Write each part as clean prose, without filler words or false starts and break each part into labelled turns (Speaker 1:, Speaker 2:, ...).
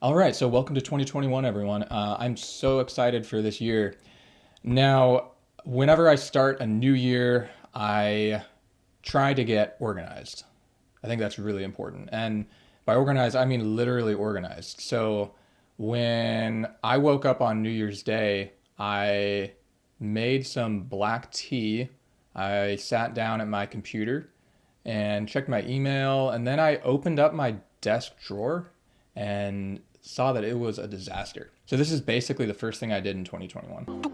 Speaker 1: All right, so welcome to 2021, everyone. I'm so excited for this year. Now, whenever I start a new year, I try to get organized. I think that's really important. And by organized, I mean literally organized. So when I woke up on New Year's Day, I made some black tea. I sat down at my computer and checked my email, and then I opened up my desk drawer and saw that it was a disaster. So this is basically the first thing I did in 2021.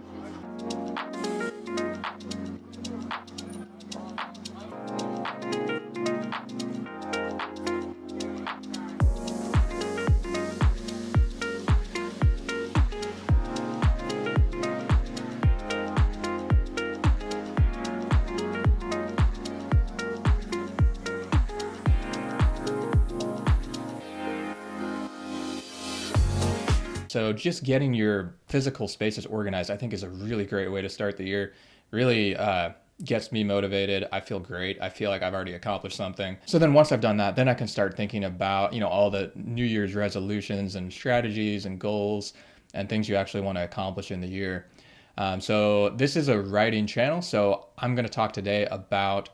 Speaker 1: So just getting your physical spaces organized, I think, is a really great way to start the year. Really gets me motivated. I feel great. I feel like I've already accomplished something. So then once I've done that, then I can start thinking about, all the New Year's resolutions and strategies and goals and things you actually want to accomplish in the year. So this is a writing channel. So I'm going to talk today about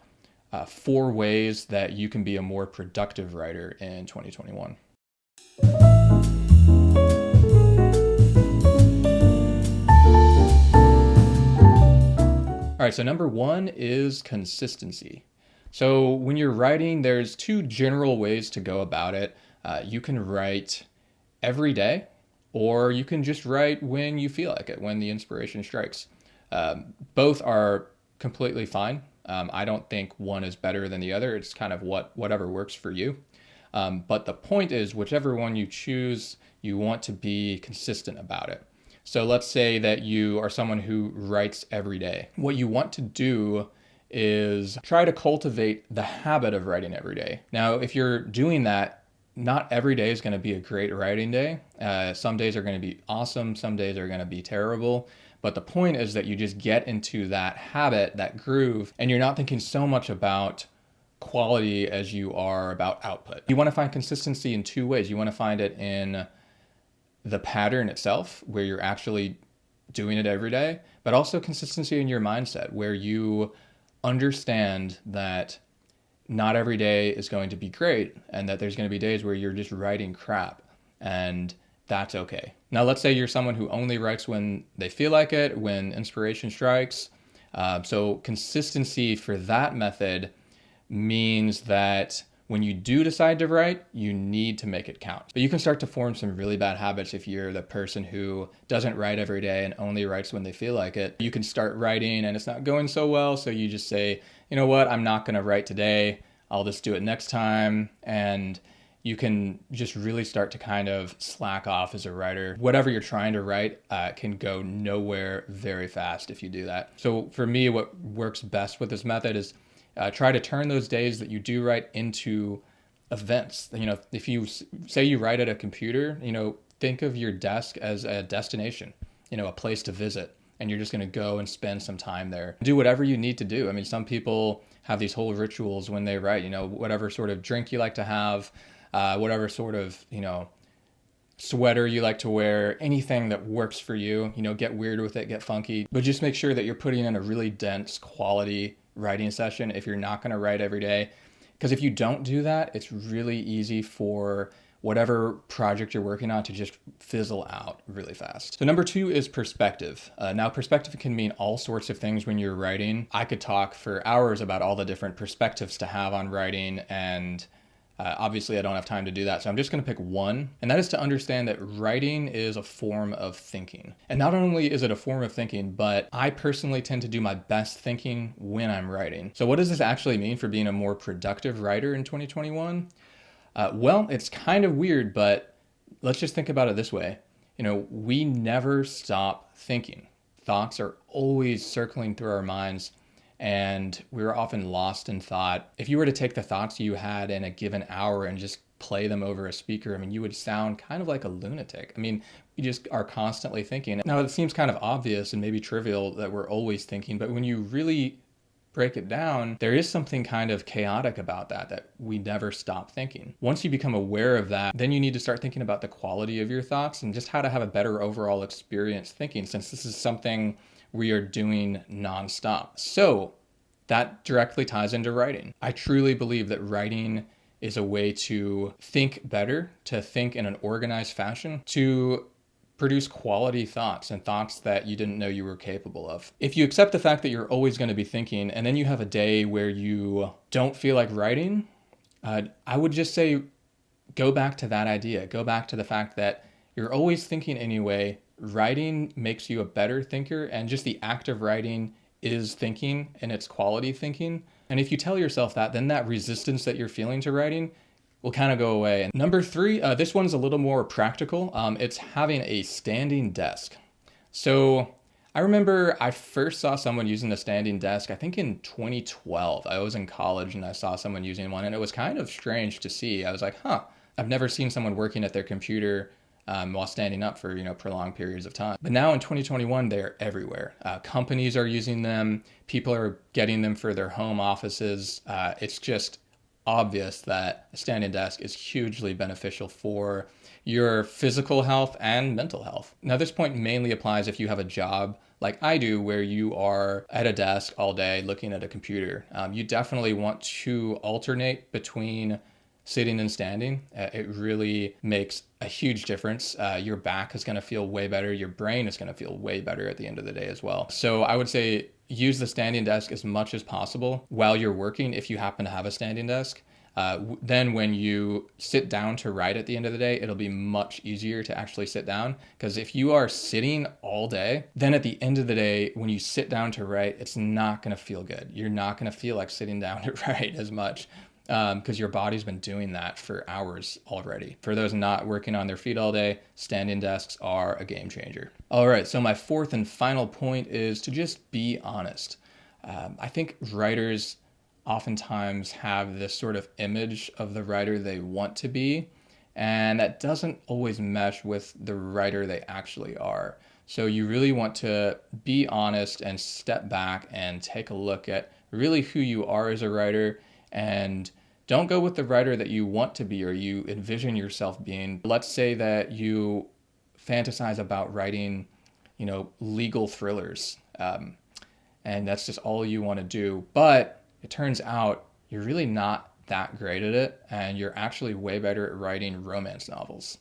Speaker 1: 4 ways that you can be a more productive writer in 2021. All right, so number one is consistency. So when you're writing, there's two general ways to go about it. You can write every day, or you can just write when you feel like it, when the inspiration strikes. Both are completely fine. I don't think one is better than the other. It's kind of whatever works for you. But the point is, whichever one you choose, you want to be consistent about it. So let's say that you are someone who writes every day. What you want to do is try to cultivate the habit of writing every day. Now, if you're doing that, not every day is going to be a great writing day. Some days are going to be awesome. Some days are going to be terrible. But the point is that you just get into that habit, that groove, and you're not thinking so much about quality as you are about output. You want to find consistency in 2 ways. You want to find it in the pattern itself, where you're actually doing it every day, but also consistency in your mindset, where you understand that not every day is going to be great and that there's going to be days where you're just writing crap, and that's okay. Now, let's say you're someone who only writes when they feel like it, when inspiration strikes. So consistency for that method means that when you do decide to write, you need to make it count. But you can start to form some really bad habits if you're the person who doesn't write every day and only writes when they feel like it. You can start writing and it's not going so well, so you just say, you know what, I'm not gonna write today, I'll just do it next time. And you can just really start to kind of slack off as a writer. Whatever you're trying to write can go nowhere very fast if you do that. So for me, what works best with this method is try to turn those days that you do write into events. If you say you write at a computer, think of your desk as a destination, a place to visit, and you're just going to go and spend some time there. Do whatever you need to do. I mean, some people have these whole rituals when they write, whatever sort of drink you like to have, whatever sort of, sweater you like to wear, anything that works for you, get weird with it, get funky, but just make sure that you're putting in a really dense quality writing session if you're not going to write every day. Because if you don't do that, it's really easy for whatever project you're working on to just fizzle out really fast. So number 2 is perspective. Now, perspective can mean all sorts of things when you're writing. I could talk for hours about all the different perspectives to have on writing, and obviously I don't have time to do that. So I'm just going to pick one, and that is to understand that writing is a form of thinking. And not only is it a form of thinking, but I personally tend to do my best thinking when I'm writing. So what does this actually mean for being a more productive writer in 2021? Well, it's kind of weird, but let's just think about it this way. We never stop thinking. Thoughts are always circling through our minds, and we're often lost in thought. If you were to take the thoughts you had in a given hour and just play them over a speaker, you would sound kind of like a lunatic. You just are constantly thinking. Now, it seems kind of obvious and maybe trivial that we're always thinking, but when you really break it down, there is something kind of chaotic about that we never stop thinking. Once you become aware of that, then you need to start thinking about the quality of your thoughts and just how to have a better overall experience thinking, since this is something we are doing nonstop. So that directly ties into writing. I truly believe that writing is a way to think better, to think in an organized fashion, to produce quality thoughts and thoughts that you didn't know you were capable of. If you accept the fact that you're always going to be thinking, and then you have a day where you don't feel like writing, I would just say go back to that idea. Go back to the fact that you're always thinking anyway. Writing makes you a better thinker, and just the act of writing is thinking, and it's quality thinking. And if you tell yourself that, then that resistance that you're feeling to writing will kind of go away. And number three, this one's a little more practical. It's having a standing desk. So I remember I first saw someone using a standing desk, I think in 2012. I was in college and I saw someone using one, and it was kind of strange to see. I was like, I've never seen someone working at their computer while standing up for prolonged periods of time. But now in 2021, they're everywhere. Companies are using them. People are getting them for their home offices. It's just obvious that a standing desk is hugely beneficial for your physical health and mental health. Now, this point mainly applies if you have a job like I do, where you are at a desk all day looking at a computer. You definitely want to alternate between sitting and standing. It really makes a huge difference. Your back is going to feel way better. Your brain is going to feel way better at the end of the day as well. So I would say use the standing desk as much as possible while you're working, if you happen to have a standing desk. Then when you sit down to write at the end of the day, it'll be much easier to actually sit down. Because if you are sitting all day, then at the end of the day, when you sit down to write, it's not going to feel good. You're not going to feel like sitting down to write as much, because your body's been doing that for hours already. For those not working on their feet all day, standing desks are a game changer. All right, so my fourth and final point is to just be honest. I think writers oftentimes have this sort of image of the writer they want to be, and that doesn't always mesh with the writer they actually are. So you really want to be honest and step back and take a look at really who you are as a writer, and don't go with the writer that you want to be or you envision yourself being. Let's say that you fantasize about writing, legal thrillers, and that's just all you want to do. But it turns out you're really not that great at it, and you're actually way better at writing romance novels.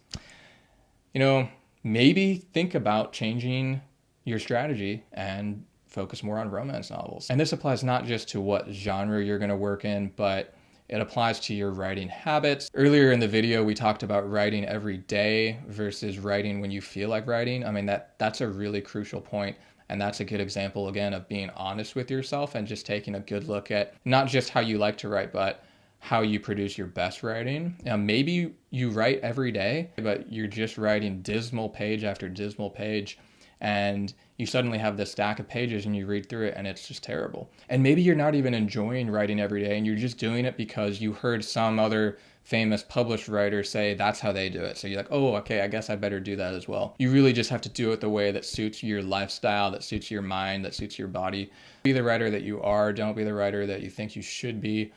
Speaker 1: Maybe think about changing your strategy and focus more on romance novels. And this applies not just to what genre you're going to work in, but it applies to your writing habits. Earlier in the video, we talked about writing every day versus writing when you feel like writing. I mean, that's a really crucial point. And that's a good example, again, of being honest with yourself and just taking a good look at not just how you like to write, but how you produce your best writing. Now, maybe you write every day, but you're just writing dismal page after dismal page, and you suddenly have this stack of pages and you read through it and it's just terrible. And maybe you're not even enjoying writing every day, and you're just doing it because you heard some other famous published writer say that's how they do it. So you're like, oh, okay, I guess I better do that as well. You really just have to do it the way that suits your lifestyle, that suits your mind, that suits your body. Be the writer that you are. Don't be the writer that you think you should be.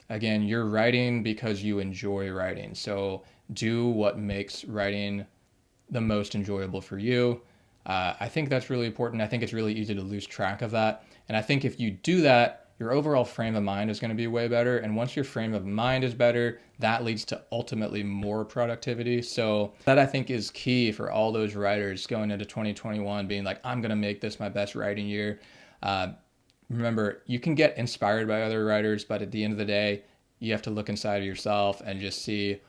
Speaker 1: Again, you're writing because you enjoy writing. So do what makes writing the most enjoyable for you. I think that's really important. I think it's really easy to lose track of that. And I think if you do that, your overall frame of mind is going to be way better. And once your frame of mind is better, that leads to ultimately more productivity. So that, I think, is key for all those writers going into 2021, being like, I'm going to make this my best writing year. Remember, you can get inspired by other writers, but at the end of the day, you have to look inside of yourself and just see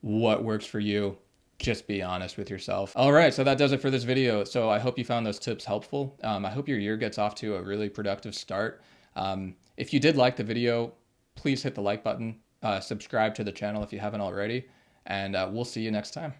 Speaker 1: what works for you. Just be honest with yourself. All right, so that does it for this video. So I hope you found those tips helpful. I hope your year gets off to a really productive start. If you did like the video, please hit the like button, subscribe to the channel if you haven't already, and we'll see you next time.